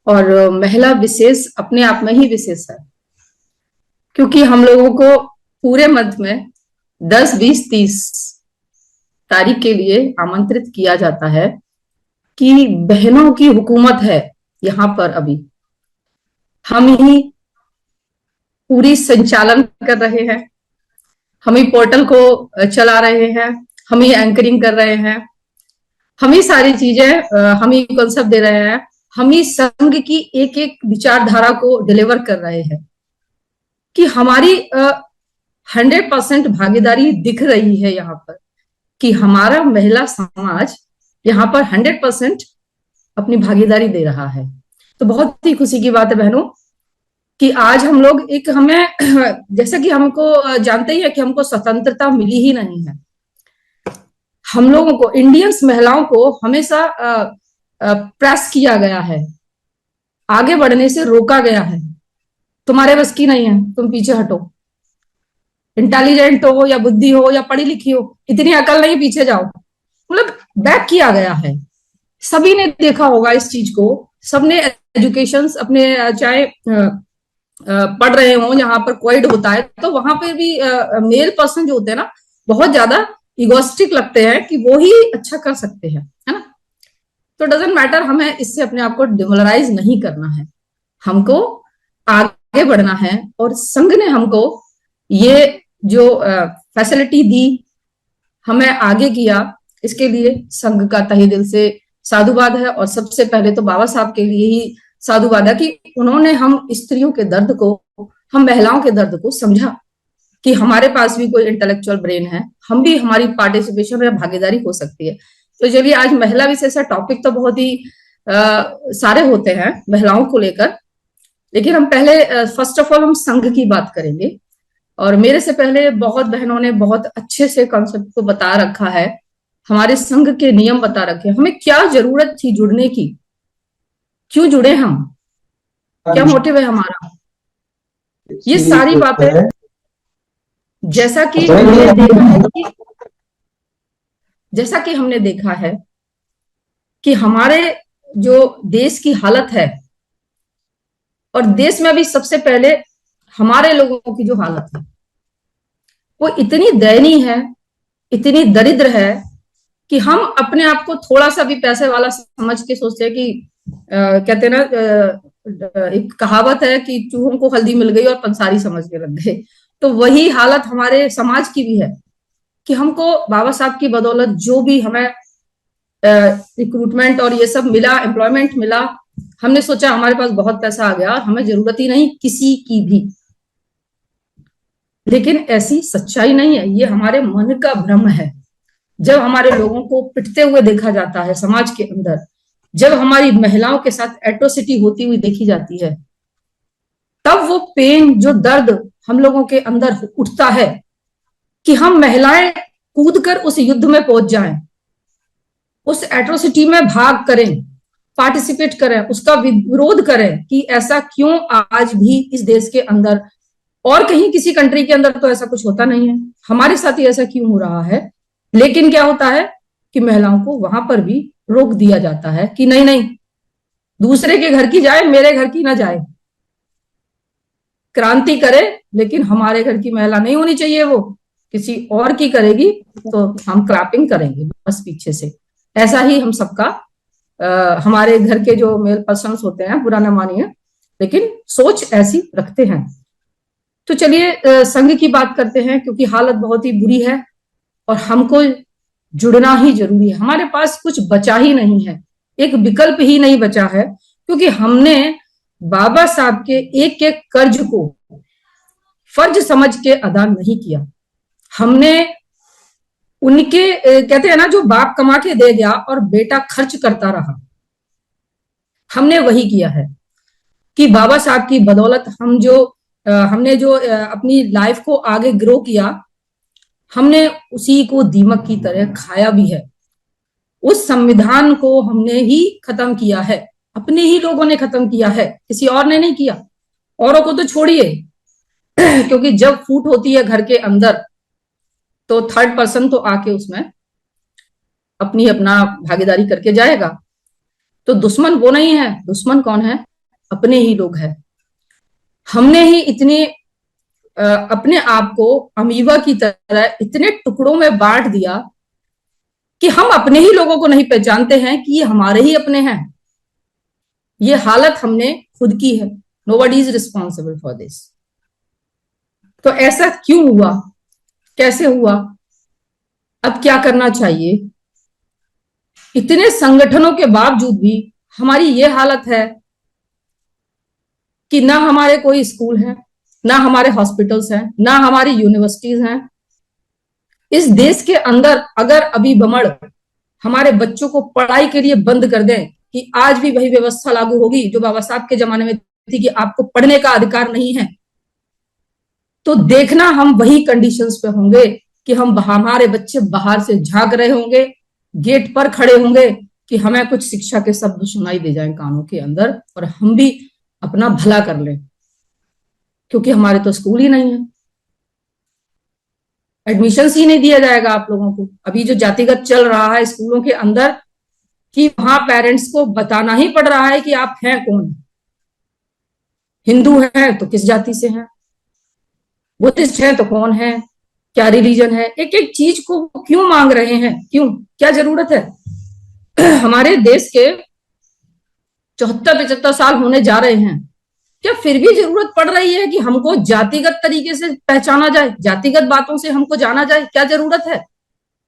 और महिला विशेष अपने आप में ही विशेष है, क्योंकि हम लोगों को पूरे मंथ में 10, 20, 30 तारीख के लिए आमंत्रित किया जाता है कि बहनों की हुकूमत है यहाँ पर। अभी हम ही पूरी संचालन कर रहे हैं, हम ही पोर्टल को चला रहे हैं, हम ही एंकरिंग कर रहे हैं, हम ही सारी चीजें, हम ही कॉन्सेप्ट दे रहे हैं, हम ही संघ की एक एक विचारधारा को डिलीवर कर रहे हैं कि हमारी 100% भागीदारी दिख रही है यहाँ पर, कि हमारा महिला समाज यहाँ पर 100% अपनी भागीदारी दे रहा है। तो बहुत ही खुशी की बात है बहनों कि आज हम लोग एक हमें जैसे कि हमको जानते ही है कि हमको स्वतंत्रता मिली ही नहीं है। हम लोगों को, इंडियंस महिलाओं को हमेशा प्रेस किया गया है, आगे बढ़ने से रोका गया है। तुम्हारे बस की नहीं है, तुम पीछे हटो, इंटेलिजेंट हो या बुद्धि हो या पढ़ी लिखी हो, इतनी अकल नहीं, पीछे जाओ, मतलब बैक किया गया है। सभी ने देखा होगा इस चीज को, सबने एजुकेशन अपने चाहे पढ़ रहे हो, यहाँ पर क्वाइड होता है तो वहां पर भी मेल पर्सन जो होते हैं ना, बहुत ज्यादा इगोस्टिक लगते हैं कि वो ही अच्छा कर सकते हैं, है ना। तो डजेंट मैटर, हमें इससे अपने आप को डिमोरलाइज नहीं करना है, हमको आगे बढ़ना है। और संघ ने हमको ये जो फैसिलिटी दी, हमें आगे किया, इसके लिए संघ का तहे दिल से साधुवाद है। और सबसे पहले तो बाबा साहब के लिए ही साधुवाद है कि उन्होंने हम स्त्रियों के दर्द को, हम महिलाओं के दर्द को समझा कि हमारे पास भी कोई इंटेलेक्चुअल ब्रेन है, हम भी, हमारी पार्टिसिपेशन या भागीदारी हो सकती है। तो चलिए, आज महिला विशेष टॉपिक तो बहुत ही सारे होते हैं महिलाओं को लेकर, लेकिन हम पहले फर्स्ट ऑफ ऑल हम संघ की बात करेंगे। और मेरे से पहले बहुत बहनों ने बहुत अच्छे से कॉन्सेप्ट को बता रखा है, हमारे संघ के नियम बता रखे हैं, हमें क्या जरूरत थी जुड़ने की, क्यों जुड़े हम, क्या मोटिव है हमारा, ये सारी बातें जैसा कि हमने देखा है कि हमारे जो देश की हालत है, और देश में भी सबसे पहले हमारे लोगों की जो हालत है वो इतनी दयनीय है, इतनी दरिद्र है कि हम अपने आप को थोड़ा सा भी पैसे वाला समझ के सोचते हैं कि कहते हैं ना, एक कहावत है कि चूहों को हल्दी मिल गई और पंसारी समझ के रख गए। तो वही हालत हमारे समाज की भी है कि हमको बाबा साहब की बदौलत जो भी हमें रिक्रूटमेंट और ये सब मिला, एम्प्लॉयमेंट मिला, हमने सोचा हमारे पास बहुत पैसा आ गया, हमें जरूरत ही नहीं किसी की भी। लेकिन ऐसी सच्चाई नहीं है, ये हमारे मन का भ्रम है। जब हमारे लोगों को पिटते हुए देखा जाता है समाज के अंदर, जब हमारी महिलाओं के साथ एट्रोसिटी होती हुई देखी जाती है, तब वो पेन, जो दर्द हम लोगों के अंदर उठता है कि हम महिलाएं कूदकर उस युद्ध में पहुंच जाएं, उस एट्रोसिटी में भाग करें, पार्टिसिपेट करें, उसका विरोध करें कि ऐसा क्यों आज भी इस देश के अंदर, और कहीं किसी कंट्री के अंदर तो ऐसा कुछ होता नहीं है, हमारे साथ ही ऐसा क्यों हो रहा है। लेकिन क्या होता है कि महिलाओं को वहां पर भी रोक दिया जाता है कि नहीं नहीं, दूसरे के घर की जाए, मेरे घर की ना जाए, क्रांति करे लेकिन हमारे घर की महिला नहीं होनी चाहिए, वो किसी और की करेगी तो हम क्लैपिंग करेंगे बस पीछे से। ऐसा ही हम सबका, हमारे घर के जो मेल पर्सन होते हैं, बुरा न मानिए, लेकिन सोच ऐसी रखते हैं। तो चलिए संघ की बात करते हैं, क्योंकि हालत बहुत ही बुरी है और हमको जुड़ना ही जरूरी है। हमारे पास कुछ बचा ही नहीं है, एक विकल्प ही नहीं बचा है, क्योंकि हमने बाबा साहब के एक एक कर्ज को फर्ज समझ के अदा नहीं किया। हमने उनके, कहते हैं ना, जो बाप कमा के दे गया और बेटा खर्च करता रहा, हमने वही किया है कि बाबा साहब की बदौलत हमने जो अपनी लाइफ को आगे ग्रो किया, हमने उसी को दीमक की तरह खाया भी है। उस संविधान को हमने ही खत्म किया है, अपने ही लोगों ने खत्म किया है, किसी और ने नहीं किया। औरों को तो छोड़िए क्योंकि जब फूट होती है घर के अंदर तो थर्ड पर्सन तो आके उसमें अपना भागीदारी करके जाएगा। तो दुश्मन वो नहीं है, दुश्मन कौन है, अपने ही लोग हैं। हमने ही इतने अपने आप को अमीबा की तरह इतने टुकड़ों में बांट दिया कि हम अपने ही लोगों को नहीं पहचानते हैं कि ये हमारे ही अपने हैं। ये हालत हमने खुद की है। Nobody is responsible for this. तो ऐसा क्यों हुआ, कैसे हुआ, अब क्या करना चाहिए? इतने संगठनों के बावजूद भी हमारी ये हालत है कि ना हमारे कोई स्कूल हैं, ना हमारे हॉस्पिटल्स हैं, ना हमारी यूनिवर्सिटीज हैं। इस देश के अंदर अगर अभी बमड़ हमारे बच्चों को पढ़ाई के लिए बंद कर दें कि आज भी वही व्यवस्था लागू होगी जो बाबा साहब के जमाने में थी कि आपको पढ़ने का अधिकार नहीं है, तो देखना हम वही कंडीशंस पे होंगे कि हमारे बच्चे बाहर से झांक रहे होंगे, गेट पर खड़े होंगे कि हमें कुछ शिक्षा के शब्द सुनाई दे जाएं कानों के अंदर और हम भी अपना भला कर लें, क्योंकि हमारे तो स्कूल ही नहीं है। एडमिशन ही नहीं दिया जाएगा आप लोगों को। अभी जो जातिगत चल रहा है स्कूलों के अंदर कि वहां पेरेंट्स को बताना ही पड़ रहा है कि आप हैं कौन, हिंदू हैं तो किस जाति से हैं, बुद्धिस्ट हैं तो कौन है, क्या रिलीजन है, एक एक चीज को क्यों मांग रहे हैं, क्यों, क्या जरूरत है? हमारे देश के 74-75 साल होने जा रहे हैं, क्या फिर भी जरूरत पड़ रही है कि हमको जातिगत तरीके से पहचाना जाए, जातिगत बातों से हमको जाना जाए? क्या जरूरत है?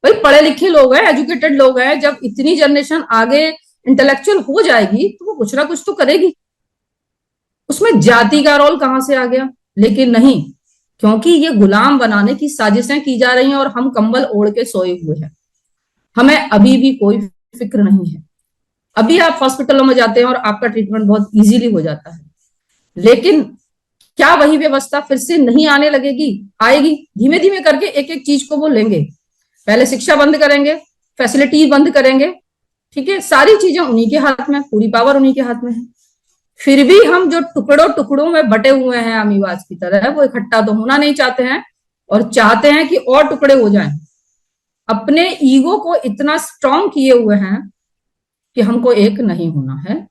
भाई पढ़े लिखे लोग हैं, एजुकेटेड लोग हैं, जब इतनी जनरेशन आगे इंटेलेक्चुअल हो जाएगी तो वो कुछ ना कुछ तो करेगी, उसमें जाति का रोल कहां से आ गया? लेकिन नहीं, क्योंकि ये गुलाम बनाने की साजिशें की जा रही हैं और हम कंबल ओढ़ के सोए हुए हैं। हमें अभी भी कोई फिक्र नहीं है। अभी आप हॉस्पिटलों में जाते हैं और आपका ट्रीटमेंट बहुत इजीली हो जाता है, लेकिन क्या वही व्यवस्था फिर से नहीं आने लगेगी? आएगी, धीमे धीमे करके एक एक चीज को वो लेंगे। पहले शिक्षा बंद करेंगे, फैसिलिटी बंद करेंगे, ठीक है, सारी चीजें उन्हीं के हाथ में, पूरी पावर उन्हीं के हाथ में है। फिर भी हम जो टुकड़ों टुकड़ों में बटे हुए हैं अमीबाज की तरह, वो इकट्ठा तो होना नहीं चाहते हैं और चाहते हैं कि और टुकड़े हो जाएं। अपने ईगो को इतना स्ट्रांग किए हुए हैं कि हमको एक नहीं होना है,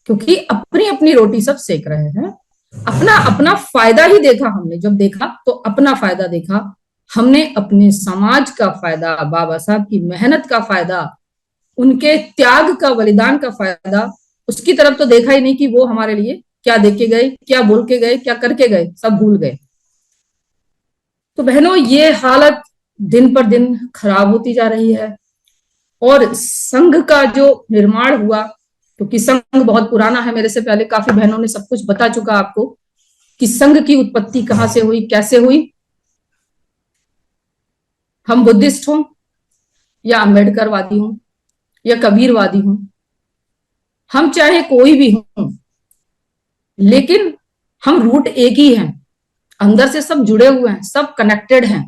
क्योंकि अपनी अपनी रोटी सब सेक रहे हैं। अपना अपना फायदा ही देखा हमने, जब देखा तो अपना फायदा देखा। हमने अपने समाज का फायदा, बाबा साहब की मेहनत का फायदा, उनके त्याग का, बलिदान का फायदा, उसकी तरफ तो देखा ही नहीं कि वो हमारे लिए क्या दे के गए, क्या बोल के गए, क्या करके गए, सब भूल गए। तो बहनों, ये हालत दिन पर दिन खराब होती जा रही है। और संघ का जो निर्माण हुआ, क्योंकि संघ बहुत पुराना है, मेरे से पहले काफी बहनों ने सब कुछ बता चुका आपको कि संघ की उत्पत्ति कहां से हुई, कैसे हुई। हम बुद्धिस्ट हों या अम्बेडकरवादी हों या कबीरवादी हों, हम चाहे कोई भी हों, लेकिन हम रूट एक ही हैं, अंदर से सब जुड़े हुए हैं, सब कनेक्टेड हैं।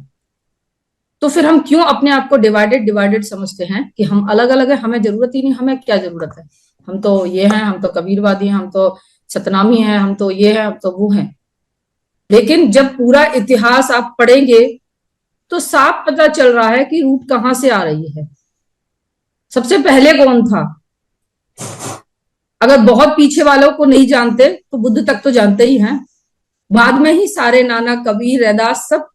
तो फिर हम क्यों अपने आप को डिवाइडेड डिवाइडेड समझते हैं कि हम अलग अलग हैं, हमें जरूरत ही नहीं, हमें क्या जरूरत है, हम तो ये हैं, हम तो कबीरवादी हैं, हम तो सतनामी हैं, हम तो ये हैं, हम तो वो हैं। लेकिन जब पूरा इतिहास आप पढ़ेंगे तो साफ पता चल रहा है कि रूट कहां से आ रही है। सबसे पहले कौन था? अगर बहुत पीछे वालों को नहीं जानते तो बुद्ध तक तो जानते ही हैं, बाद में ही सारे नाना, कबीर, रैदास सब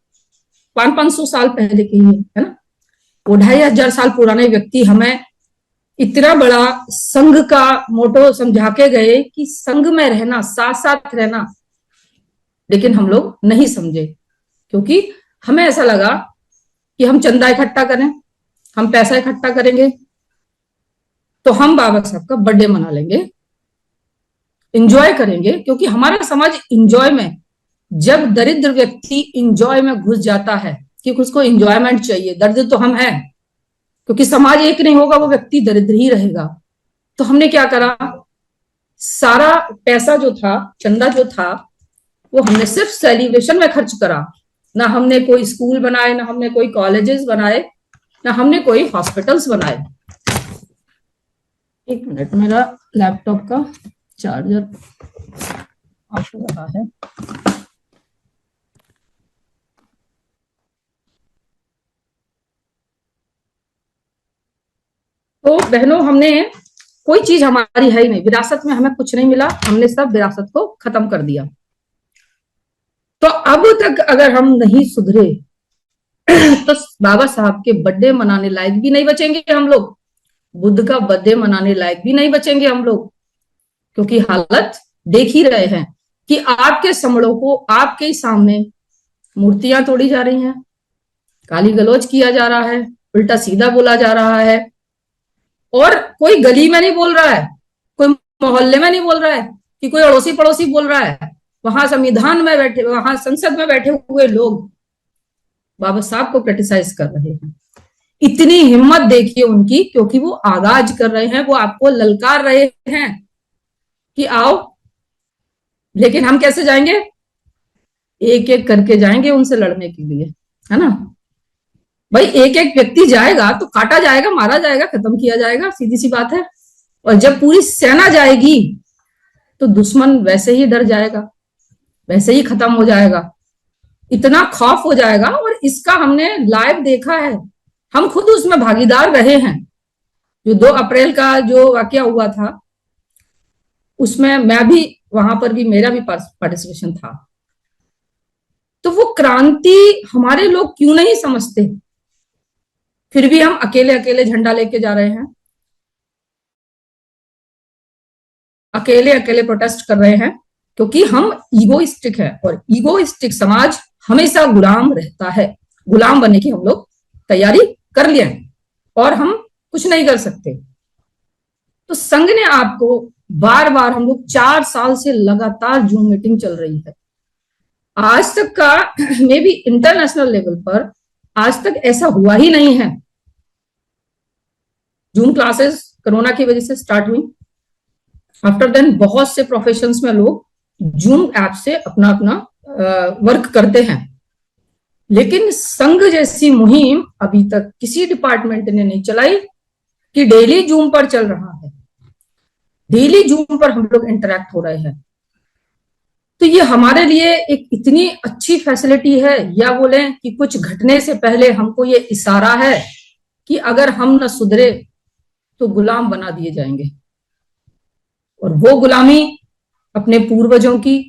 500-500 साल पहले के ही है ना। वो 2500 साल पुराने व्यक्ति हमें इतना बड़ा संघ का मोटो समझा के गए कि संघ में रहना, साथ साथ रहना, लेकिन हम लोग नहीं समझे, क्योंकि हमें ऐसा लगा कि हम चंदा इकट्ठा करें, हम पैसा इकट्ठा करेंगे तो हम बाबा साहब का बर्थडे मना लेंगे, इंजॉय करेंगे, क्योंकि हमारा समाज इंजॉय में, जब दरिद्र व्यक्ति इंजॉय में घुस जाता है कि उसको इंजॉयमेंट चाहिए, दरिद्र तो हम हैं, क्योंकि समाज एक नहीं होगा, वो व्यक्ति दरिद्र ही रहेगा। तो हमने क्या करा, सारा पैसा जो था, चंदा जो था, वो हमने सिर्फ सेलिब्रेशन में खर्च करा। ना हमने कोई स्कूल बनाए, ना हमने कोई कॉलेजेस बनाए, ना हमने कोई हॉस्पिटल्स बनाए। एक मिनट, मेरा लैपटॉप का चार्जर ऑफ हो रहा है। तो बहनों, हमने कोई चीज हमारी है ही नहीं, विरासत में हमें कुछ नहीं मिला, हमने सब विरासत को खत्म कर दिया। तो अब तक अगर हम नहीं सुधरे तो बाबा साहब के बर्थडे मनाने लायक भी नहीं बचेंगे हम लोग, बुद्ध का बर्थडे मनाने लायक भी नहीं बचेंगे हम लोग, क्योंकि हालत देख ही रहे हैं कि आपके समड़ों को आपके सामने मूर्तियां तोड़ी जा रही हैं, गाली गलौज किया जा रहा है, उल्टा सीधा बोला जा रहा है, और कोई गली में नहीं बोल रहा है, कोई मोहल्ले में नहीं बोल रहा है कि कोई अड़ोसी पड़ोसी बोल रहा है, वहां संविधान में बैठे, वहां संसद में बैठे हुए लोग बाबा साहब को क्रिटिसाइज कर रहे हैं। इतनी हिम्मत देखिए उनकी, क्योंकि वो आगाज कर रहे हैं, वो आपको ललकार रहे हैं कि आओ। लेकिन हम कैसे जाएंगे? एक एक करके जाएंगे उनसे लड़ने के लिए, है ना भाई। एक एक व्यक्ति जाएगा तो काटा जाएगा, मारा जाएगा, खत्म किया जाएगा, सीधी सी बात है। और जब पूरी सेना जाएगी तो दुश्मन वैसे ही डर जाएगा, वैसे ही खत्म हो जाएगा, इतना खौफ हो जाएगा। और इसका हमने लाइव देखा है, हम खुद उसमें भागीदार रहे हैं। जो 2 अप्रैल का जो वाकया हुआ था, उसमें मैं भी वहां पर भी, मेरा भी पार्टिसिपेशन था। तो वो क्रांति हमारे लोग क्यों नहीं समझते, फिर भी हम अकेले अकेले झंडा लेके जा रहे हैं, अकेले अकेले प्रोटेस्ट कर रहे हैं, क्योंकि हम ईगोइस्टिक है। और ईगोइस्टिक समाज हमेशा गुलाम रहता है। गुलाम बनने की हम लोग तैयारी कर लिए और हम कुछ नहीं कर सकते। तो संघ ने आपको बार बार, हम लोग 4 साल से लगातार जूम मीटिंग चल रही है, आज तक का मे बी इंटरनेशनल लेवल पर आज तक ऐसा हुआ ही नहीं है। जूम क्लासेस कोरोना की वजह से स्टार्ट हुई, आफ्टर देन बहुत से प्रोफेशंस में लोग जूम ऐप से अपना अपना वर्क करते हैं। लेकिन संघ जैसी मुहिम अभी तक किसी डिपार्टमेंट ने नहीं चलाई कि डेली जूम पर चल रहा है, डेली जूम पर हम लोग इंटरेक्ट हो रहे हैं। तो ये हमारे लिए एक इतनी अच्छी फैसिलिटी है, या बोले कि कुछ घटने से पहले हमको ये इशारा है कि अगर हम न सुधरे तो गुलाम बना दिए जाएंगे। और वो गुलामी अपने पूर्वजों की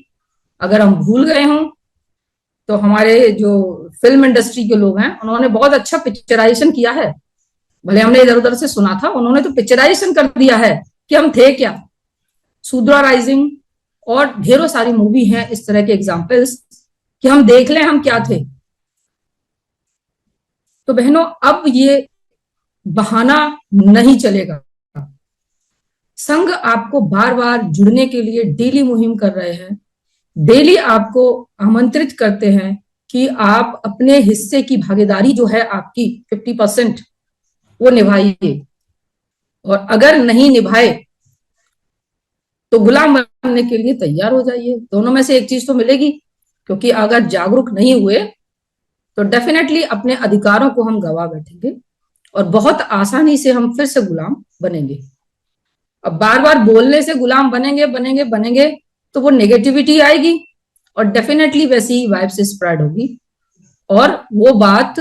अगर हम भूल गए हों, तो हमारे जो फिल्म इंडस्ट्री के लोग हैं उन्होंने बहुत अच्छा पिक्चराइजेशन किया है। भले हमने इधर उधर से सुना था, उन्होंने तो पिक्चराइजेशन कर दिया है कि हम थे क्या। शूद्रा राइजिंग और ढेरों सारी मूवी हैं इस तरह के एग्जाम्पल्स, कि हम देख लें हम क्या थे। तो बहनों, अब ये बहाना नहीं चलेगा। संघ आपको बार बार जुड़ने के लिए डेली मुहिम कर रहे हैं, डेली आपको आमंत्रित करते हैं कि आप अपने हिस्से की भागीदारी जो है आपकी 50% वो निभाइए। और अगर नहीं निभाए तो गुलाम बनने के लिए तैयार हो जाइए। दोनों में से एक चीज तो मिलेगी, क्योंकि अगर जागरूक नहीं हुए तो डेफिनेटली अपने अधिकारों को हम गवा बैठेंगे और बहुत आसानी से हम फिर से गुलाम बनेंगे। अब बार बार बोलने से गुलाम बनेंगे बनेंगे बनेंगे तो वो नेगेटिविटी आएगी और डेफिनेटली वैसी ही वाइब से स्प्रेड होगी, और वो बात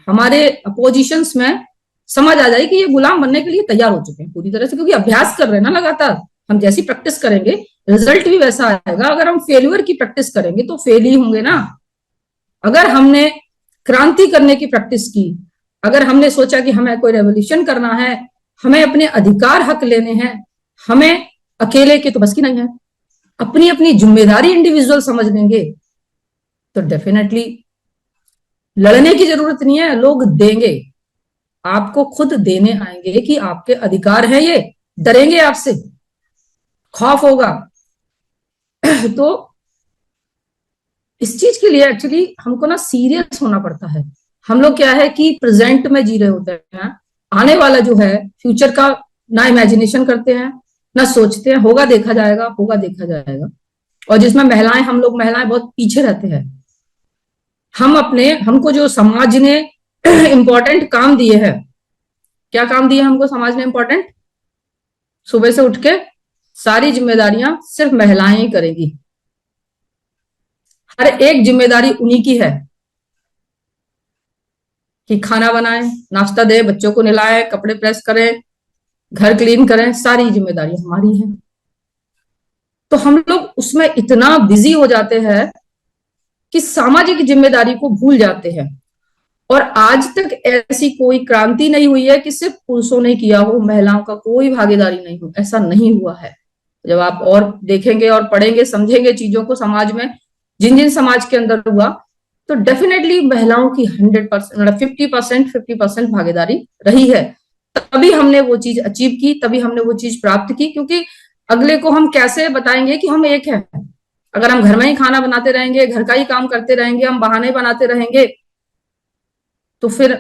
हमारे अपोजिशंस में समझ आ जाएगी कि ये गुलाम बनने के लिए तैयार हो चुके हैं पूरी तरह से, क्योंकि अभ्यास कर रहे हैं ना लगातार। हम जैसी प्रैक्टिस करेंगे रिजल्ट भी वैसा आएगा। अगर हम फेल्यूर की प्रैक्टिस करेंगे तो फेल ही होंगे ना। अगर हमने क्रांति करने की प्रैक्टिस की, अगर हमने सोचा कि हमें कोई रेवोल्यूशन करना है, हमें अपने अधिकार हक लेने हैं, हमें अकेले के तो बस की नहीं है, अपनी अपनी जिम्मेदारी इंडिविजुअल समझ लेंगे तो डेफिनेटली लड़ने की जरूरत नहीं है, लोग देंगे। आपको खुद देने आएंगे कि आपके अधिकार हैं ये, डरेंगे आपसे, खौफ होगा। तो इस चीज के लिए एक्चुअली हमको ना सीरियस होना पड़ता है। हम लोग क्या है कि प्रेजेंट में जी रहे होते हैं, आने वाला जो है फ्यूचर का ना इमेजिनेशन करते हैं ना सोचते हैं, होगा देखा जाएगा, होगा देखा जाएगा। और जिसमें महिलाएं, हम लोग महिलाएं बहुत पीछे रहते हैं। हमको जो समाज ने इंपॉर्टेंट काम दिए हैं, क्या काम दिए हमको समाज ने इंपॉर्टेंट? सुबह से उठ के सारी जिम्मेदारियां सिर्फ महिलाएं ही करेगी, हर एक जिम्मेदारी उन्हीं की है कि खाना बनाए, नाश्ता दे, बच्चों को नहलाए, कपड़े प्रेस करें, घर क्लीन करें, सारी जिम्मेदारी हमारी है। तो हम लोग उसमें इतना बिजी हो जाते हैं कि सामाजिक जिम्मेदारी को भूल जाते हैं। और आज तक ऐसी कोई क्रांति नहीं हुई है कि सिर्फ पुरुषों ने किया हो, महिलाओं का कोई भागीदारी नहीं हो, ऐसा नहीं हुआ है। जब आप और देखेंगे और पढ़ेंगे समझेंगे चीजों को समाज में, जिन जिन समाज के अंदर हुआ, तो डेफिनेटली महिलाओं की 100% मतलब 50% भागीदारी रही है। तभी हमने वो चीज अचीव की, तभी हमने वो चीज प्राप्त की। क्योंकि अगले को हम कैसे बताएंगे कि हम एक हैं? अगर हम घर में ही खाना बनाते रहेंगे, घर का ही काम करते रहेंगे, हम बहाने बनाते रहेंगे, तो फिर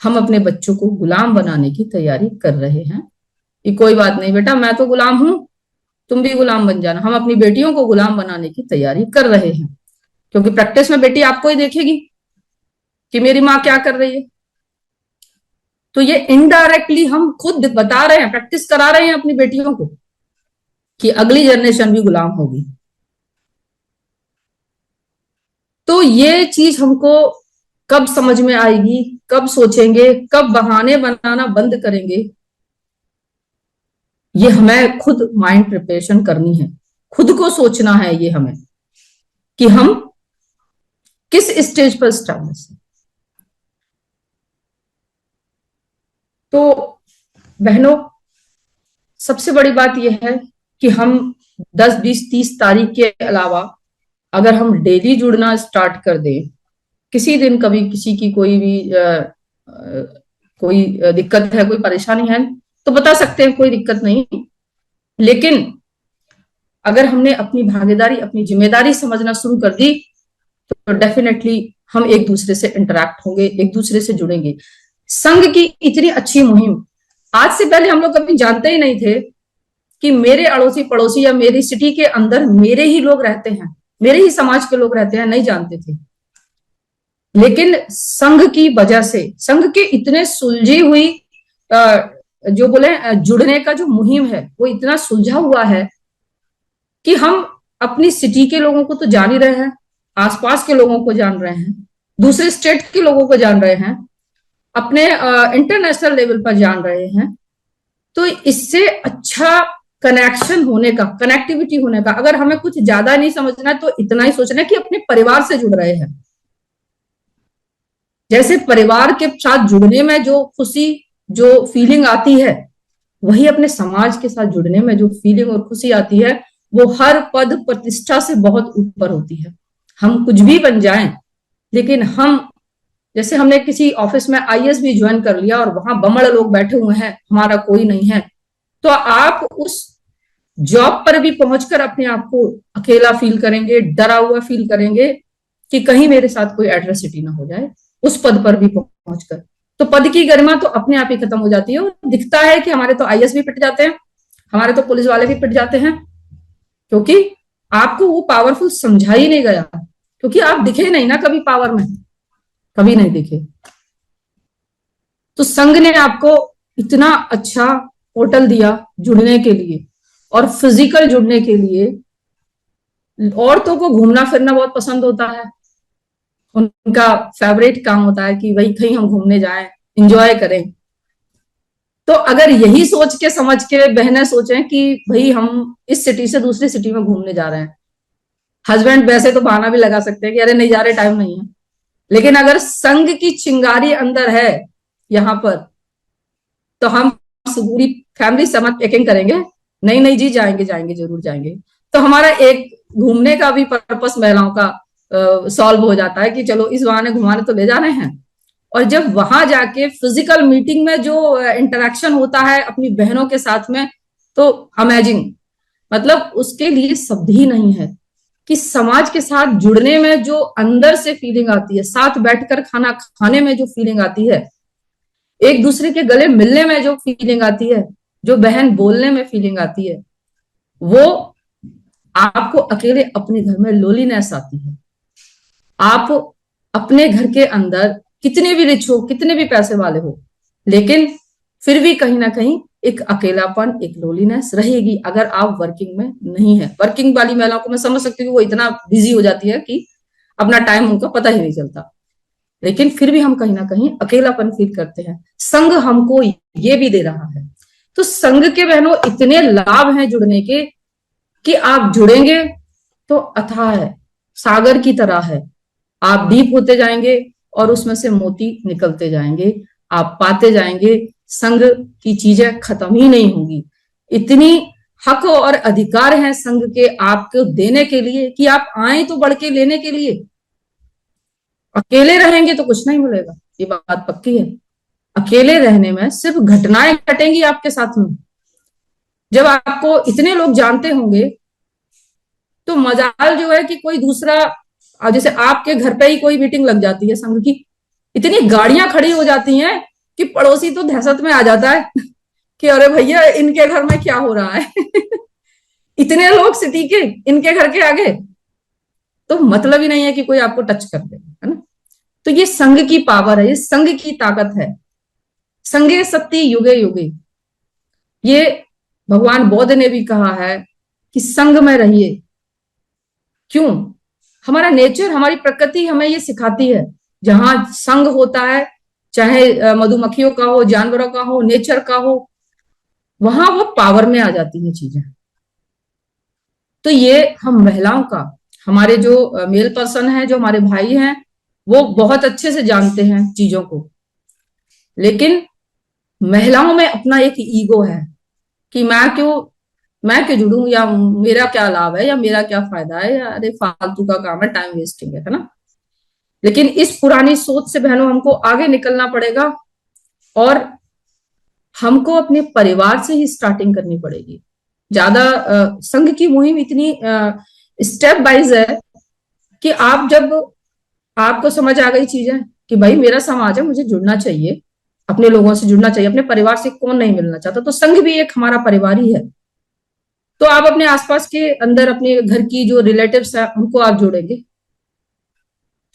हम अपने बच्चों को गुलाम बनाने की तैयारी कर रहे हैं कि कोई बात नहीं बेटा, मैं तो गुलाम हूं, तुम भी गुलाम बन जाना। हम अपनी बेटियों को गुलाम बनाने की तैयारी कर रहे हैं, क्योंकि प्रैक्टिस में बेटी आपको ही देखेगी कि मेरी माँ क्या कर रही है। तो ये इनडायरेक्टली हम खुद बता रहे हैं, प्रैक्टिस करा रहे हैं अपनी बेटियों को कि अगली जनरेशन भी गुलाम होगी। तो ये चीज हमको कब समझ में आएगी, कब सोचेंगे, कब बहाने बनाना बंद करेंगे, ये हमें खुद माइंड प्रिपरेशन करनी है, खुद को सोचना है ये हमें कि हम किस स्टेज पर स्टार्ट है। तो बहनों, सबसे बड़ी बात यह है कि हम 10, 20, 30 तारीख के अलावा अगर हम डेली जुड़ना स्टार्ट कर दें, किसी दिन कभी किसी की कोई भी कोई दिक्कत है, कोई परेशानी है, तो बता सकते हैं, कोई दिक्कत नहीं। लेकिन अगर हमने अपनी भागीदारी, अपनी जिम्मेदारी समझना शुरू कर दी, तो डेफिनेटली हम एक दूसरे से इंटरेक्ट होंगे, एक दूसरे से जुड़ेंगे। संघ की इतनी अच्छी मुहिम, आज से पहले हम लोग कभी जानते ही नहीं थे कि मेरे अड़ोसी पड़ोसी या मेरी सिटी के अंदर मेरे ही लोग रहते हैं, मेरे ही समाज के लोग रहते हैं, नहीं जानते थे। लेकिन संघ की वजह से, संघ के इतने सुलझी हुई जो बोले जुड़ने का जो मुहिम है, वो इतना सुलझा हुआ है कि हम अपनी सिटी के लोगों को तो जान ही रहे हैं, आसपास के लोगों को जान रहे हैं, दूसरे स्टेट के लोगों को जान रहे हैं, अपने इंटरनेशनल लेवल पर जान रहे हैं। तो इससे अच्छा कनेक्शन होने का, कनेक्टिविटी होने का, अगर हमें कुछ ज्यादा नहीं समझना है तो इतना ही सोचना है कि अपने परिवार से जुड़ रहे हैं। जैसे परिवार के साथ जुड़ने में जो खुशी, जो फीलिंग आती है, वही अपने समाज के साथ जुड़ने में जो फीलिंग और खुशी आती है, वो हर पद प्रतिष्ठा से बहुत ऊपर होती है। हम कुछ भी बन जाएं, लेकिन हम, जैसे हमने किसी ऑफिस में आईएएस भी ज्वाइन कर लिया और वहां बमड़ लोग बैठे हुए हैं, हमारा कोई नहीं है, तो आप उस जॉब पर भी पहुंचकर अपने आप को अकेला फील करेंगे, डरा हुआ फील करेंगे कि कहीं मेरे साथ कोई एट्रोसिटी ना हो जाए, उस पद पर भी पहुंचकर। तो पद की गरिमा तो अपने आप ही खत्म हो जाती है। दिखता है कि हमारे तो आईएएस भी पिट जाते हैं, हमारे तो पुलिस वाले भी पिट जाते हैं, क्योंकि आपको वो पावरफुल समझा ही नहीं गया, क्योंकि आप दिखे नहीं ना कभी पावर में, कभी नहीं दिखे। तो संघ ने आपको इतना अच्छा पोर्टल दिया जुड़ने के लिए, और फिजिकल जुड़ने के लिए। औरतों को घूमना फिरना बहुत पसंद होता है, उनका फेवरेट काम होता है कि भाई कहीं हम घूमने जाएं, इंजॉय करें। तो अगर यही सोच के समझ के बहनें सोचें कि भाई हम इस सिटी से दूसरी सिटी में घूमने जा रहे हैं, हस्बैंड वैसे तो बहाना भी लगा सकते हैं कि अरे नहीं जा रहे, टाइम नहीं है, लेकिन अगर संघ की चिंगारी अंदर है यहाँ पर, तो हम पूरी फैमिली समझ पैकिंग करेंगे, नहीं नहीं जी जाएंगे जाएंगे जरूर जाएंगे। तो हमारा एक घूमने का भी पर्पस महिलाओं का सॉल्व हो जाता है कि चलो इस बहाने घुमाने तो ले जा रहे हैं। और जब वहां जाके फिजिकल मीटिंग में जो इंटरेक्शन होता है अपनी बहनों के साथ में, तो अमेजिंग, मतलब उसके लिए शब्द ही नहीं है कि समाज के साथ जुड़ने में जो अंदर से फीलिंग आती है, साथ बैठकर खाना खाने में जो फीलिंग आती है, एक दूसरे के गले मिलने में जो फीलिंग आती है, जो बहन बोलने में फीलिंग आती है, वो आपको अकेले अपने घर में लोलीनेस आती है। आप अपने घर के अंदर कितने भी रिच हो, कितने भी पैसे वाले हो, लेकिन फिर भी कहीं ना कहीं एक अकेलापन, एक लोलीनेस रहेगी अगर आप वर्किंग में नहीं है। वर्किंग वाली महिलाओं को मैं समझ सकती हूँ, वो इतना बिजी हो जाती है कि अपना टाइम उनका पता ही नहीं चलता, लेकिन फिर भी हम कहीं ना कहीं अकेलापन फील करते हैं। संघ हमको ये भी दे रहा है तो संघ के बहनों इतने लाभ हैं जुड़ने के कि आप जुड़ेंगे तो अथाह है, सागर की तरह है, आप डीप होते जाएंगे और उसमें से मोती निकलते जाएंगे, आप पाते जाएंगे। संघ की चीजें खत्म ही नहीं होंगी। इतनी हक और अधिकार हैं संघ के आपको देने के लिए कि आप आए तो बढ़ के लेने के लिए। अकेले रहेंगे तो कुछ नहीं मिलेगा, ये बात पक्की है। अकेले रहने में सिर्फ घटनाएं घटेंगी आपके साथ में। जब आपको इतने लोग जानते होंगे तो मजाल जो है कि कोई दूसरा, जैसे आपके घर पे ही कोई मीटिंग लग जाती है संघ की, इतनी गाड़ियां खड़ी हो जाती हैं कि पड़ोसी तो दहशत में आ जाता है कि अरे भैया इनके घर में क्या हो रहा है इतने लोग सिटी के इनके घर के आगे, तो मतलब ही नहीं है कि कोई आपको टच कर दे, है ना। तो ये संघ की पावर है, ये संघ की ताकत है। संघे सत्य युगे युगे, ये भगवान बुद्ध ने भी कहा है कि संघ में रहिए। क्यों? हमारा नेचर, हमारी प्रकृति हमें ये सिखाती है। जहां संघ होता है, चाहे मधुमक्खियों का हो, जानवरों का हो, नेचर का हो, वहां वो पावर में आ जाती है चीजें। तो ये हम महिलाओं का, हमारे जो मेल पर्सन है, जो हमारे भाई हैं, वो बहुत अच्छे से जानते हैं चीजों को। लेकिन महिलाओं में अपना एक ईगो है कि मैं क्यों जुड़ूं, या मेरा क्या लाभ है, या मेरा क्या फायदा है, या अरे फालतू का काम है, टाइम वेस्टिंग है ना। लेकिन इस पुरानी सोच से बहनों हमको आगे निकलना पड़ेगा और हमको अपने परिवार से ही स्टार्टिंग करनी पड़ेगी। ज्यादा संघ की मुहिम इतनी स्टेप वाइज है कि आप जब आपको समझ आ गई चीजें कि भाई मेरा समाज है, मुझे जुड़ना चाहिए, अपने लोगों से जुड़ना चाहिए, अपने परिवार से कौन नहीं मिलना चाहता, तो संघ भी एक हमारा परिवार ही है। तो आप अपने आसपास के अंदर अपने घर की जो रिलेटिव्स है उनको आप जोड़ेंगे,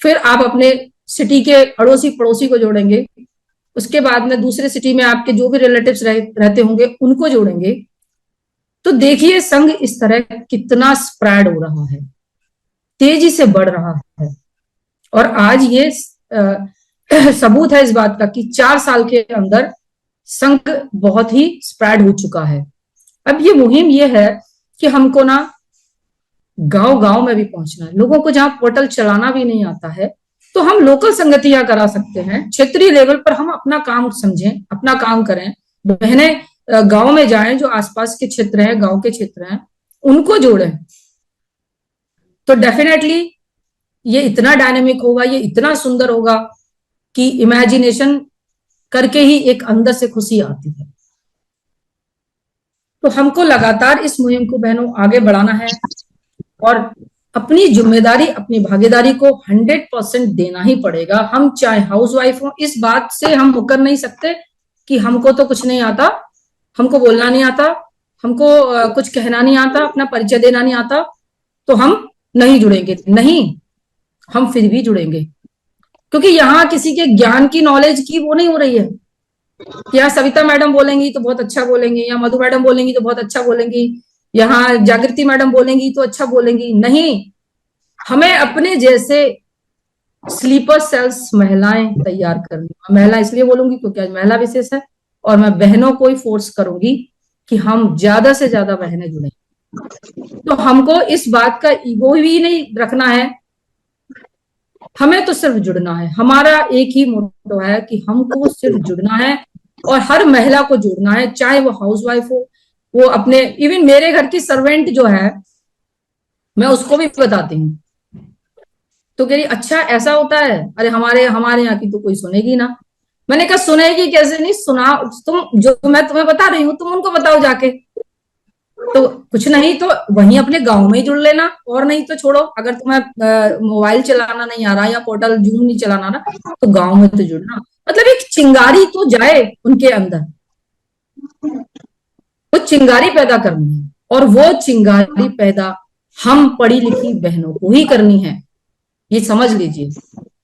फिर आप अपने सिटी के अड़ोसी पड़ोसी को जोड़ेंगे, उसके बाद में दूसरे सिटी में आपके जो भी रिलेटिव्स रहते होंगे उनको जोड़ेंगे। तो देखिए संघ इस तरह कितना स्प्रेड हो रहा है, तेजी से बढ़ रहा है। और आज ये सबूत है इस बात का कि 4 साल के अंदर संघ बहुत ही स्प्रेड हो चुका है। अब ये मुहिम ये है कि हमको ना गांव गांव में भी पहुंचना है। लोगों को जहां पोर्टल चलाना भी नहीं आता है तो हम लोकल संगतियां करा सकते हैं, क्षेत्रीय लेवल पर हम अपना काम समझें, अपना काम करें। बहनें गांव में जाएं, जो आसपास के क्षेत्र हैं, गांव के क्षेत्र हैं, उनको जोड़ें। तो डेफिनेटली ये इतना डायनेमिक होगा, ये इतना सुंदर होगा कि इमेजिनेशन करके ही एक अंदर से खुशी आती है। तो हमको लगातार इस मुहिम को बहनों आगे बढ़ाना है और अपनी जिम्मेदारी, अपनी भागीदारी को 100% देना ही पड़ेगा। हम चाहे हाउसवाइफ हो, इस बात से हम मुकर नहीं सकते कि हमको तो कुछ नहीं आता, हमको बोलना नहीं आता, हमको कुछ कहना नहीं आता, अपना परिचय देना नहीं आता, तो हम नहीं जुड़ेंगे। नहीं, हम फिर भी जुड़ेंगे, क्योंकि यहाँ किसी के ज्ञान की, नॉलेज की वो नहीं हो रही है। यहाँ सविता मैडम बोलेंगी तो बहुत अच्छा बोलेंगी, या मधु मैडम बोलेंगी तो बहुत अच्छा बोलेंगी, यहाँ जागृति मैडम बोलेंगी तो अच्छा बोलेंगी। नहीं, हमें अपने जैसे स्लीपर सेल्स महिलाएं तैयार करनी। महिला इसलिए बोलूंगी क्योंकि आज महिला विशेष है, और मैं बहनों को ही फोर्स करूंगी कि हम ज्यादा से ज्यादा बहनें जुड़े। तो हमको इस बात का ईगो भी नहीं रखना है, हमें तो सिर्फ जुड़ना है। हमारा एक ही मोटो है कि हमको सिर्फ जुड़ना है और हर महिला को जुड़ना है, चाहे वो हाउसवाइफ हो, वो अपने, इवन मेरे घर की सर्वेंट जो है मैं उसको भी बताती हूँ। तो कह रही अच्छा ऐसा होता है, अरे हमारे यहाँ की तो कोई सुनेगी ना। मैंने कहा सुनेगी कैसे नहीं, सुना तुम, जो मैं तुम्हें बता रही हूँ तुम उनको बताओ जाके। तो कुछ नहीं तो वहीं अपने गांव में ही जुड़ लेना, और नहीं तो छोड़ो, अगर तुम्हें मोबाइल चलाना नहीं आ रहा या पोर्टल जूम नहीं चलाना रहा तो गांव में तो जुड़ना। मतलब एक चिंगारी तो जाए उनके अंदर, वो चिंगारी पैदा करनी है, और वो चिंगारी पैदा हम पढ़ी लिखी बहनों को ही करनी है, ये समझ लीजिए।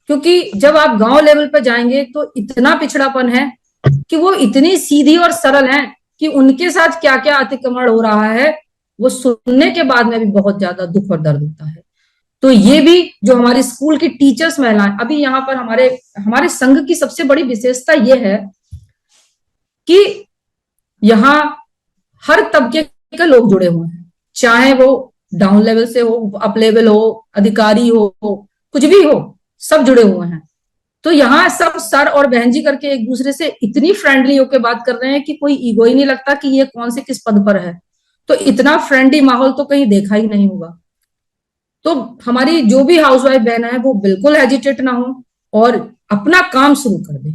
क्योंकि जब आप गांव लेवल पर जाएंगे तो इतना पिछड़ापन है कि वो इतनी सीधी और सरल है कि उनके साथ क्या क्या अतिक्रमण हो रहा है वो सुनने के बाद में भी बहुत ज्यादा दुख और दर्द होता है। तो ये भी जो हमारे स्कूल की टीचर्स महिलाएं, अभी यहाँ पर हमारे संघ की सबसे बड़ी विशेषता ये है कि यहाँ हर तबके के लोग जुड़े हुए हैं, चाहे वो डाउन लेवल से हो, अप लेवल हो, अधिकारी हो, कुछ भी हो, सब जुड़े हुए हैं। तो यहाँ सब सर और बहन जी करके एक दूसरे से इतनी फ्रेंडली होकर बात कर रहे हैं कि कोई ईगो ही नहीं लगता कि ये कौन से किस पद पर है। तो इतना फ्रेंडली माहौल तो कहीं देखा ही नहीं होगा। तो हमारी जो भी हाउसवाइफ बहन है वो बिल्कुल हेजिटेट ना हो और अपना काम शुरू कर दे,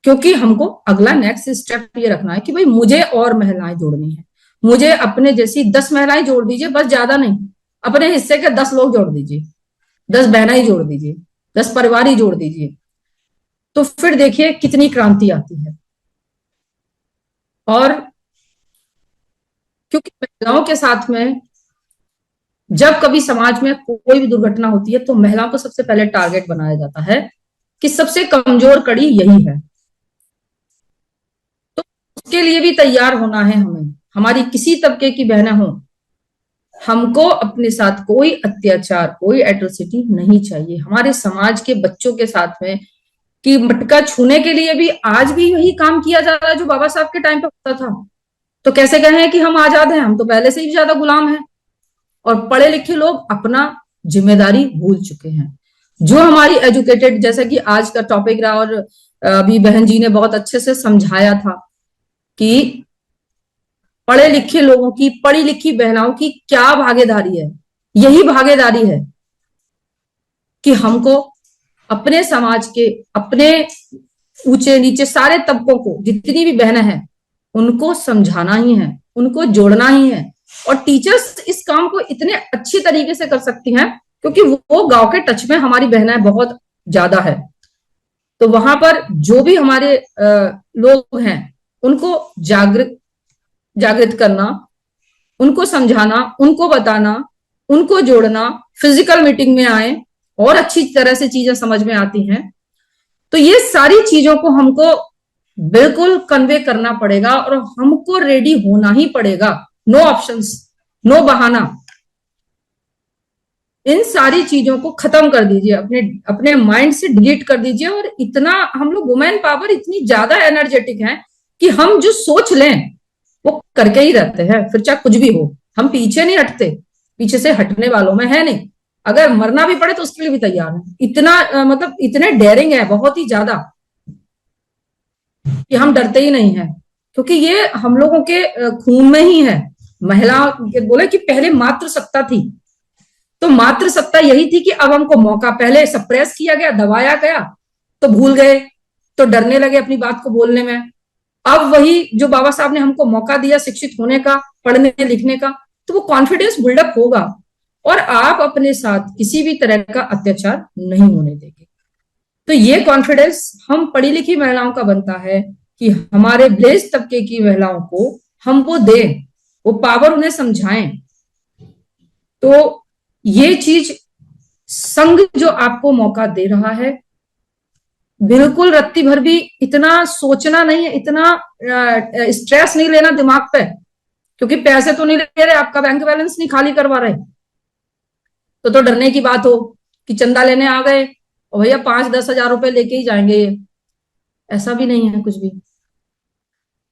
क्योंकि हमको अगला नेक्स्ट स्टेप ये रखना है कि भाई मुझे और महिलाएं जोड़नी है। मुझे अपने जैसी 10 महिलाएं जोड़ दीजिए, बस ज्यादा नहीं, अपने हिस्से के 10 लोग जोड़ दीजिए, 10 बहना ही जोड़ दीजिए, 10 परिवार ही जोड़ दीजिए। तो फिर देखिए कितनी क्रांति आती है। और क्योंकि महिलाओं के साथ में जब कभी समाज में कोई भी दुर्घटना होती है तो महिलाओं को सबसे पहले टारगेट बनाया जाता है कि सबसे कमजोर कड़ी यही है। तो उसके लिए भी तैयार होना है हमें। हमारी किसी तबके की बहनें हो, हमको अपने साथ कोई अत्याचार, कोई एट्रोसिटी नहीं चाहिए। हमारे समाज के बच्चों के साथ में कि मटका छूने के लिए भी आज भी वही काम किया जा रहा है जो बाबा साहब के टाइम पे होता था। तो कैसे कहें हैं कि हम आजाद हैं? हम तो पहले से ही ज्यादा गुलाम हैं। और पढ़े लिखे लोग अपना जिम्मेदारी भूल चुके हैं। जो हमारी एजुकेटेड, जैसे कि आज का टॉपिक रहा और अभी बहन जी ने बहुत अच्छे से समझाया था कि पढ़े लिखे लोगों की, पढ़ी लिखी बहनाओं की क्या भागीदारी है। यही भागीदारी है कि हमको अपने समाज के, अपने ऊंचे नीचे सारे तबकों को, जितनी भी बहनें हैं उनको समझाना ही है, उनको जोड़ना ही है। और टीचर्स इस काम को इतने अच्छी तरीके से कर सकती हैं क्योंकि वो गांव के टच में हमारी बहनें बहुत ज्यादा है। तो वहां पर जो भी हमारे लोग हैं उनको जागृत जागृत करना, उनको समझाना, उनको बताना, उनको जोड़ना, फिजिकल मीटिंग में आए और अच्छी तरह से चीजें समझ में आती हैं। तो ये सारी चीजों को हमको बिल्कुल कन्वे करना पड़ेगा और हमको रेडी होना ही पड़ेगा। नो ऑप्शंस, नो बहाना। इन सारी चीजों को खत्म कर दीजिए, अपने अपने माइंड से डिलीट कर दीजिए। और इतना हम लोग वुमेन पावर इतनी ज्यादा एनर्जेटिक हैं कि हम जो सोच लें वो करके ही रहते हैं, फिर चाहे कुछ भी हो। हम पीछे नहीं हटते, पीछे से हटने वालों में है नहीं। अगर मरना भी पड़े तो उसके लिए भी तैयार है। इतना मतलब इतने डेयरिंग है, बहुत ही ज्यादा, कि हम डरते ही नहीं है, क्योंकि ये हम लोगों के खून में ही है। महिला बोले कि पहले मातृ सत्ता थी, तो मातृ सत्ता यही थी कि अब हमको मौका, पहले सप्रेस किया गया, दबाया गया, तो भूल गए, तो डरने लगे अपनी बात को बोलने में। अब वही जो बाबा साहब ने हमको मौका दिया शिक्षित होने का, पढ़ने लिखने का, तो वो कॉन्फिडेंस बिल्डअप होगा और आप अपने साथ किसी भी तरह का अत्याचार नहीं होने देंगे। तो ये कॉन्फिडेंस हम पढ़ी लिखी महिलाओं का बनता है कि हमारे ब्लेस तबके की महिलाओं को हम वो दें, वो पावर उन्हें समझाएं। तो ये चीज संघ जो आपको मौका दे रहा है, बिल्कुल रत्ती भर भी इतना सोचना नहीं है, इतना स्ट्रेस नहीं लेना दिमाग पे, क्योंकि पैसे तो नहीं ले रहे, आपका बैंक बैलेंस नहीं खाली करवा रहे। तो डरने की बात हो कि चंदा लेने आ गए और भैया 5-10 हजार रुपए लेके ही जाएंगे, ये ऐसा भी नहीं है कुछ भी।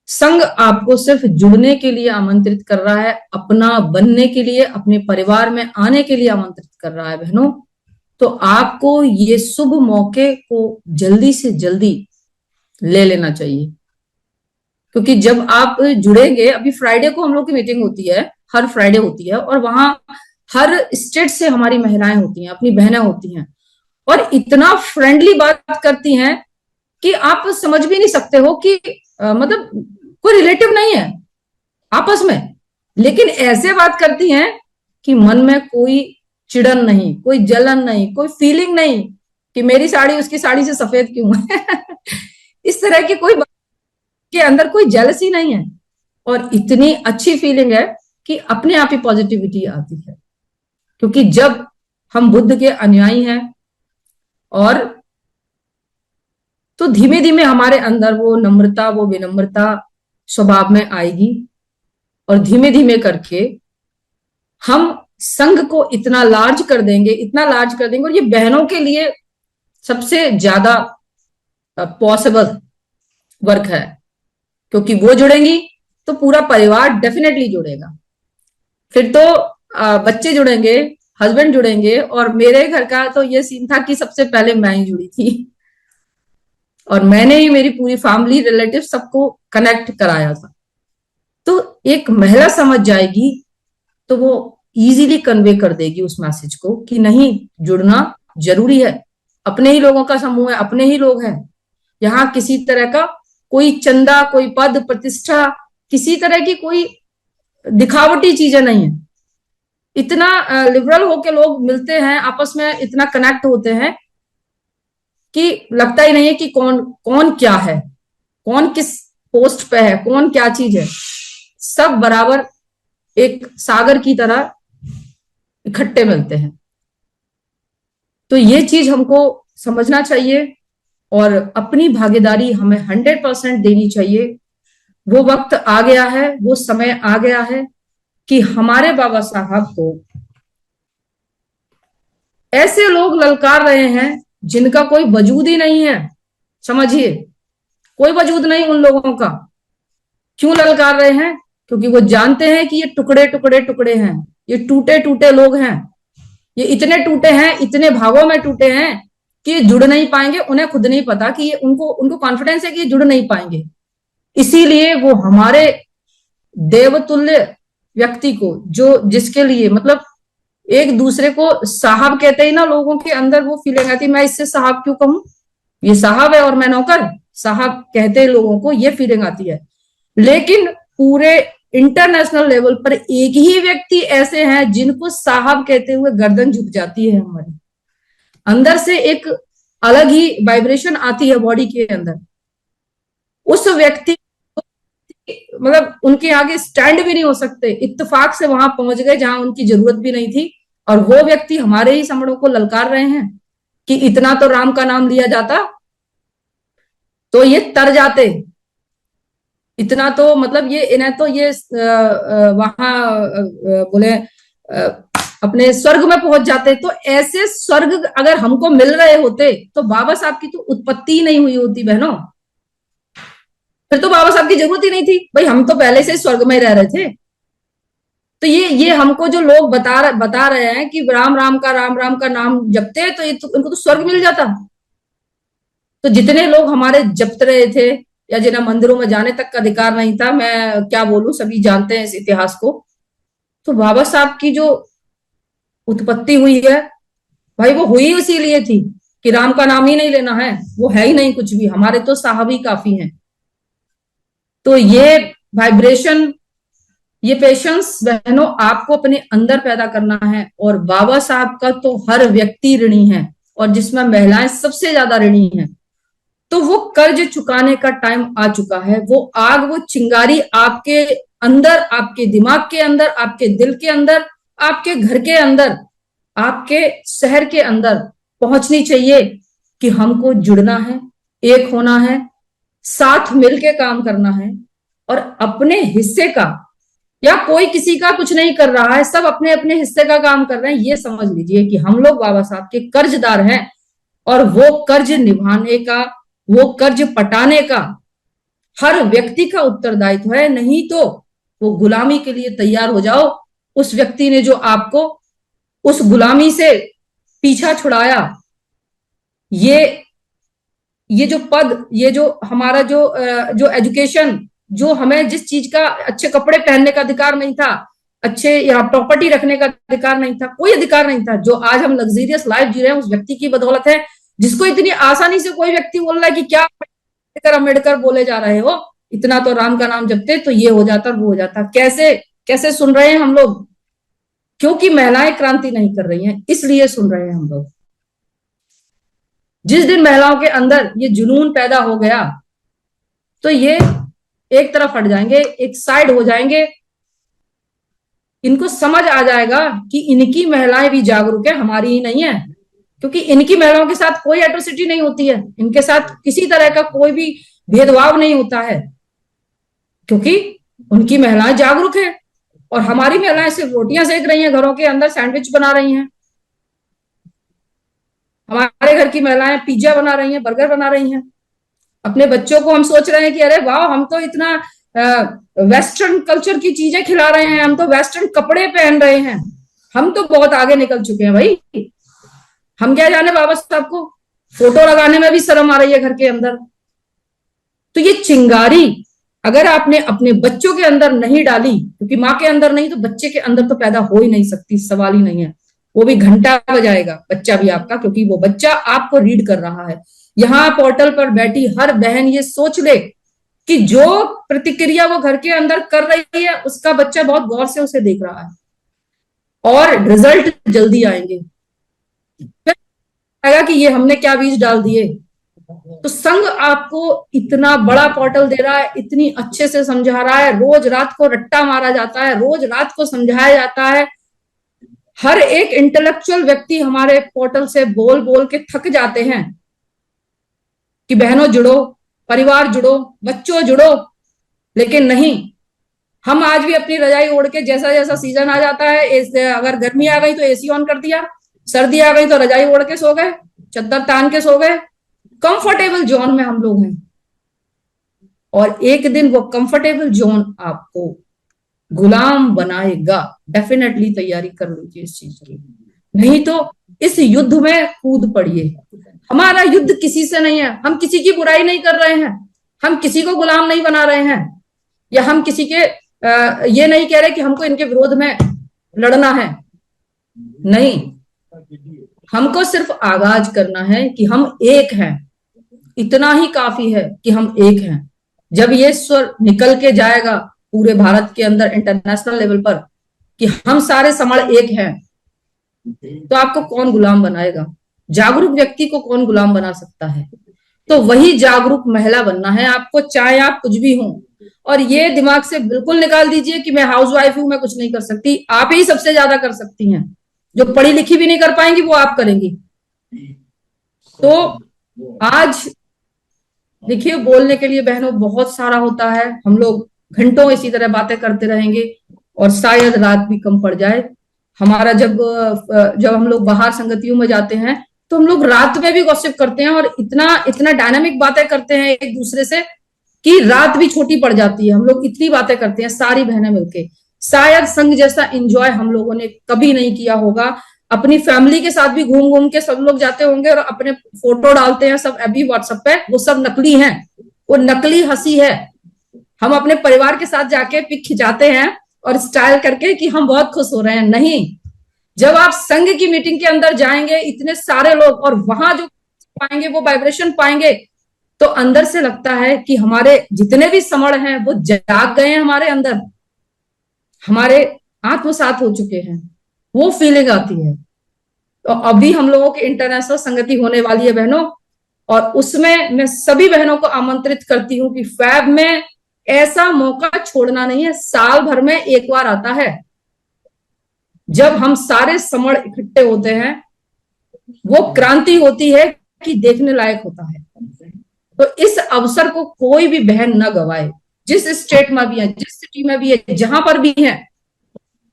संघ आपको सिर्फ जुड़ने के लिए आमंत्रित कर रहा है, अपना बनने के लिए, अपने परिवार में आने के लिए आमंत्रित कर रहा है बहनों। तो आपको ये शुभ मौके को जल्दी से जल्दी ले लेना चाहिए, क्योंकि जब आप जुड़ेंगे, अभी फ्राइडे को हम लोग की मीटिंग होती है, हर फ्राइडे होती है, और वहां हर स्टेट से हमारी महिलाएं होती हैं, अपनी बहनें होती हैं, और इतना फ्रेंडली बात करती हैं कि आप समझ भी नहीं सकते हो कि मतलब कोई रिलेटिव नहीं है आपस में, लेकिन ऐसे बात करती हैं कि मन में कोई चिड़न नहीं, कोई जलन नहीं, कोई फीलिंग नहीं कि मेरी साड़ी उसकी साड़ी से सफेद क्यों है इस तरह की कोई के अंदर कोई जेलसी नहीं है। और इतनी अच्छी फीलिंग है कि अपने आप ही पॉजिटिविटी आती है, क्योंकि जब हम बुद्ध के अनुयायी हैं और तो धीमे धीमे हमारे अंदर वो नम्रता, वो विनम्रता स्वभाव में आएगी, और धीमे धीमे करके हम संघ को इतना लार्ज कर देंगे, इतना लार्ज कर देंगे। और ये बहनों के लिए सबसे ज्यादा पॉसिबल वर्क है, क्योंकि वो जुड़ेंगी तो पूरा परिवार डेफिनेटली जुड़ेगा। फिर तो बच्चे जुड़ेंगे, हस्बैंड जुड़ेंगे। और मेरे घर का तो ये सीन था कि सबसे पहले मैं ही जुड़ी थी, और मैंने ही मेरी पूरी फैमिली रिलेटिव सबको कनेक्ट कराया था। तो एक महिला समझ जाएगी तो वो इजीली कन्वे कर देगी उस मैसेज को कि नहीं, जुड़ना जरूरी है। अपने ही लोगों का समूह है, अपने ही लोग हैं। यहाँ किसी तरह का कोई चंदा, कोई पद प्रतिष्ठा, किसी तरह की कोई दिखावटी चीजें नहीं है। इतना लिबरल होके लोग मिलते हैं, आपस में इतना कनेक्ट होते हैं कि लगता ही नहीं है कि कौन कौन क्या है, कौन किस पोस्ट पे है, कौन क्या चीज है। सब बराबर एक सागर की तरह इकट्ठे मिलते हैं। तो ये चीज हमको समझना चाहिए और अपनी भागीदारी हमें 100% देनी चाहिए। वो वक्त आ गया है, वो समय आ गया है कि हमारे बाबा साहब को ऐसे लोग ललकार रहे हैं जिनका कोई वजूद ही नहीं है। समझिए, कोई वजूद नहीं उन लोगों का। क्यों ललकार रहे हैं? क्योंकि वो जानते हैं कि ये टुकड़े टुकड़े टुकड़े हैं, ये टूटे टूटे लोग हैं, ये इतने टूटे हैं, इतने भागों में टूटे हैं कि ये जुड़ नहीं पाएंगे। उन्हें खुद नहीं पता कि ये उनको उनको कॉन्फिडेंस है कि ये जुड़ नहीं पाएंगे। इसीलिए वो हमारे देवतुल्य व्यक्ति को, जो जिसके लिए मतलब एक दूसरे को साहब कहते ही ना, लोगों के अंदर वो फीलिंग आती है, मैं इससे साहब क्यों कहूं, ये साहब है और मैं नौकर। साहब कहते लोगों को ये फीलिंग आती है। लेकिन पूरे इंटरनेशनल लेवल पर एक ही व्यक्ति ऐसे हैं जिनको साहब कहते हुए गर्दन झुक जाती है। हमारे अंदर से एक अलग ही वाइब्रेशन आती है बॉडी के अंदर। उस व्यक्ति मतलब उनके आगे स्टैंड भी नहीं हो सकते, इत्तेफाक से वहां पहुंच गए जहां उनकी जरूरत भी नहीं थी। और वो व्यक्ति हमारे ही समड़ों को ललकार रहे हैं कि इतना तो राम का नाम लिया जाता तो ये तर जाते, इतना तो मतलब ये इन्हें तो ये वहां बोले अपने स्वर्ग में पहुंच जाते। तो ऐसे स्वर्ग अगर हमको मिल रहे होते तो बाबा साहब की तो उत्पत्ति ही नहीं हुई होती बहनों। फिर तो बाबा साहब की जरूरत ही नहीं थी भाई, हम तो पहले से स्वर्ग में रह रहे थे। तो ये हमको जो लोग बता रहे हैं कि राम राम का नाम जपते हैं तो ये तो उनको तो स्वर्ग मिल जाता। तो जितने लोग हमारे जपते रहे थे या जिन्हें मंदिरों में जाने तक का अधिकार नहीं था, मैं क्या बोलूं, सभी जानते हैं इस इतिहास को। तो बाबा साहब की जो उत्पत्ति हुई है भाई, वो हुई इसीलिए थी कि राम का नाम ही नहीं लेना है, वो है ही नहीं कुछ भी, हमारे तो साहब ही काफी हैं। तो ये वाइब्रेशन, ये पेशेंस बहनों आपको अपने अंदर पैदा करना है। और बाबा साहब का तो हर व्यक्ति ऋणी है, और जिसमें महिलाएं सबसे ज्यादा ऋणी हैं। तो वो कर्ज चुकाने का टाइम आ चुका है। वो आग, वो चिंगारी आपके अंदर, आपके दिमाग के अंदर, आपके दिल के अंदर, आपके घर के अंदर, आपके शहर के अंदर पहुंचनी चाहिए कि हमको जुड़ना है, एक होना है, साथ मिलके काम करना है। और अपने हिस्से का, या कोई किसी का कुछ नहीं कर रहा है, सब अपने अपने हिस्से का काम कर रहे हैं। ये समझ लीजिए कि हम लोग बाबा साहब के कर्जदार हैं, और वो कर्ज निभाने का, वो कर्ज पटाने का हर व्यक्ति का उत्तरदायित्व है। नहीं तो वो गुलामी के लिए तैयार हो जाओ। उस व्यक्ति ने जो आपको उस गुलामी से पीछा छुड़ाया, ये जो पद, ये जो हमारा जो एजुकेशन, जो हमें जिस चीज का, अच्छे कपड़े पहनने का अधिकार नहीं था, अच्छे यहाँ प्रॉपर्टी रखने का अधिकार नहीं था, कोई अधिकार नहीं था, जो आज हम लग्जरियस लाइफ जी रहे हैं उस व्यक्ति की बदौलत है। जिसको इतनी आसानी से कोई व्यक्ति बोल रहा है कि क्या अम्बेडकर अम्बेडकर बोले जा रहे हो, इतना तो राम का नाम जपते तो ये हो जाता वो हो जाता। कैसे कैसे सुन रहे हैं हम लोग? क्योंकि महिलाएं क्रांति नहीं कर रही हैं, इसलिए सुन रहे हैं हम लोग। जिस दिन महिलाओं के अंदर ये जुनून पैदा हो गया तो ये एक तरफ हट जाएंगे, एक साइड हो जाएंगे। इनको समझ आ जाएगा कि इनकी महिलाएं भी जागरूक है, हमारी ही नहीं है। क्योंकि इनकी महिलाओं के साथ कोई एट्रोसिटी नहीं होती है, इनके साथ किसी तरह का कोई भी भेदभाव नहीं होता है, क्योंकि उनकी महिलाएं जागरूक है। और हमारी महिलाएं सिर्फ रोटियां सेक रही हैं, घरों के अंदर सैंडविच बना रही हैं। हमारे घर की महिलाएं पिज्जा बना रही हैं, बर्गर बना रही हैं। अपने बच्चों को हम सोच रहे हैं कि अरे वाह, हम तो इतना वेस्टर्न कल्चर की चीजें खिला रहे हैं, हम तो वेस्टर्न कपड़े पहन रहे हैं। हम तो बहुत आगे निकल चुके हैं भाई। हम क्या जाने बाबा साहब को फोटो लगाने में भी शर्म आ रही है घर के अंदर। तो ये चिंगारी अगर आपने अपने बच्चों के अंदर नहीं डाली, क्योंकि माँ के अंदर नहीं तो बच्चे के अंदर तो पैदा हो ही नहीं सकती, सवाल ही नहीं है। वो भी घंटा बजाएगा बच्चा भी आपका, क्योंकि वो बच्चा आपको रीड कर रहा है। यहाँ पोर्टल पर बैठी हर बहन ये सोच ले कि जो प्रतिक्रिया वो घर के अंदर कर रही है उसका बच्चा बहुत गौर से उसे देख रहा है और रिजल्ट जल्दी आएंगे। फिर आएगा कि ये हमने क्या बीज डाल दिए। तो संघ आपको इतना बड़ा पोर्टल दे रहा है, इतनी अच्छे से समझा रहा है, रोज रात को रट्टा मारा जाता है, रोज रात को समझाया जाता है। हर एक इंटेलेक्चुअल व्यक्ति हमारे पोर्टल से बोल बोल के थक जाते हैं कि बहनों जुड़ो, परिवार जुड़ो, बच्चों जुड़ो, लेकिन नहीं। हम आज भी अपनी रजाई ओढ़ के, जैसा जैसा सीजन आ जाता है, अगर गर्मी आ गई तो एसी ऑन कर दिया, सर्दी आ गई तो रजाई ओढ़ के सो गए, चद्दर तान के सो गए। कंफर्टेबल जोन में हम लोग हैं, और एक दिन वो कंफर्टेबल जोन आपको गुलाम बनाएगा। डेफिनेटली तैयारी कर लीजिए इस चीज की, नहीं तो इस युद्ध में कूद पड़िए। हमारा युद्ध किसी से नहीं है, हम किसी की बुराई नहीं कर रहे हैं, हम किसी को गुलाम नहीं बना रहे हैं, या हम किसी के ये नहीं कह रहे कि हमको इनके विरोध में लड़ना है। नहीं, हमको सिर्फ आगाज करना है कि हम एक हैं, इतना ही काफी है कि हम एक हैं। जब ये स्वर निकल के जाएगा पूरे भारत के अंदर, इंटरनेशनल लेवल पर, कि हम सारे समण एक हैं, तो आपको कौन गुलाम बनाएगा? जागरूक व्यक्ति को कौन गुलाम बना सकता है? तो वही जागरूक महिला बनना है आपको, चाहे आप कुछ भी हो। और ये दिमाग से बिल्कुल निकाल दीजिए कि मैं हाउसवाइफ हूं, मैं कुछ नहीं कर सकती। आप ही सबसे ज्यादा कर सकती हैं, जो पढ़ी लिखी भी नहीं कर पाएंगी वो आप करेंगी। तो आज देखिए, बोलने के लिए बहनों बहुत सारा होता है, हम लोग घंटों इसी तरह बातें करते रहेंगे और शायद रात भी कम पड़ जाए हमारा। जब हम लोग बाहर संगतियों में जाते हैं तो हम लोग रात में भी गॉसिप करते हैं और इतना इतना डायनामिक बातें करते हैं एक दूसरे से कि रात भी छोटी पड़ जाती है। हम लोग इतनी बातें करते हैं सारी बहनें मिलके। शायद संघ जैसा एंजॉय हम लोगों ने कभी नहीं किया होगा। अपनी फैमिली के साथ भी घूम घूम के सब लोग जाते होंगे और अपने फोटो डालते हैं सब अभी व्हाट्सएप पे, वो सब नकली हैं, वो नकली हंसी है। हम अपने परिवार के साथ जाके पिक खिंचाते हैं और स्टाइल करके कि हम बहुत खुश हो रहे हैं। नहीं, जब आप संघ की मीटिंग के अंदर जाएंगे, इतने सारे लोग, और वहां जो पाएंगे वो वाइब्रेशन पाएंगे, तो अंदर से लगता है कि हमारे जितने भी समण हैं वो जाग गए हैं, हमारे अंदर, हमारे आत्मसात हो चुके हैं, वो फीलिंग आती है। तो अभी हम लोगों की इंटरनेशनल संगति होने वाली है बहनों, और उसमें मैं सभी बहनों को आमंत्रित करती हूँ कि फैब में ऐसा मौका छोड़ना नहीं है। साल भर में एक बार आता है जब हम सारे समण इकट्ठे होते हैं, वो क्रांति होती है कि देखने लायक होता है। तो इस अवसर को कोई भी बहन न गवाए, जिस स्टेट में भी है, जिस सिटी में भी है, जहां पर भी है,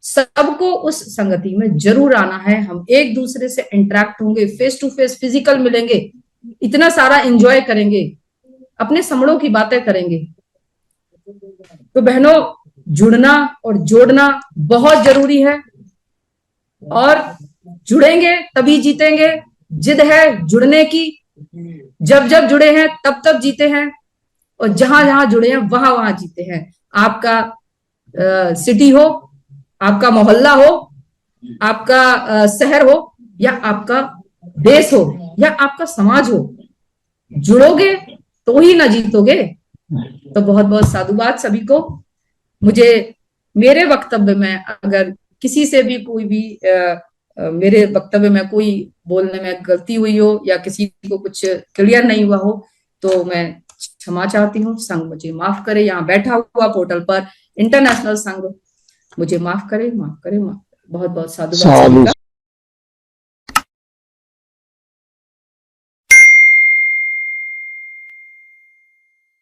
सबको उस संगति में जरूर आना है। हम एक दूसरे से इंटरेक्ट होंगे, फेस टू फेस फिजिकल मिलेंगे, इतना सारा एंजॉय करेंगे, अपने समणों की बातें करेंगे। तो बहनों, जुड़ना और जोड़ना बहुत जरूरी है, और जुड़ेंगे तभी जीतेंगे। जिद है जुड़ने की, जब जब जुड़े हैं तब तब जीते हैं, और जहां जहां जुड़े हैं वहां वहां जीते हैं। आपका सिटी हो, आपका मोहल्ला हो, आपका शहर हो, या आपका देश हो, या आपका समाज हो, जुड़ोगे तो ही ना जीतोगे। तो बहुत बहुत साधुवाद सभी को। मुझे मेरे वक्तव्य में अगर किसी से भी कोई भी मेरे वक्तव्य में कोई बोलने में गलती हुई हो या किसी को कुछ क्लियर नहीं हुआ हो, तो मैं क्षमा चाहती हूँ। संघ मुझे माफ करे, यहाँ बैठा हुआ पोर्टल पर इंटरनेशनल संघ मुझे माफ करे, माफ करे, माफ करे। बहुत बहुत साधुवाद।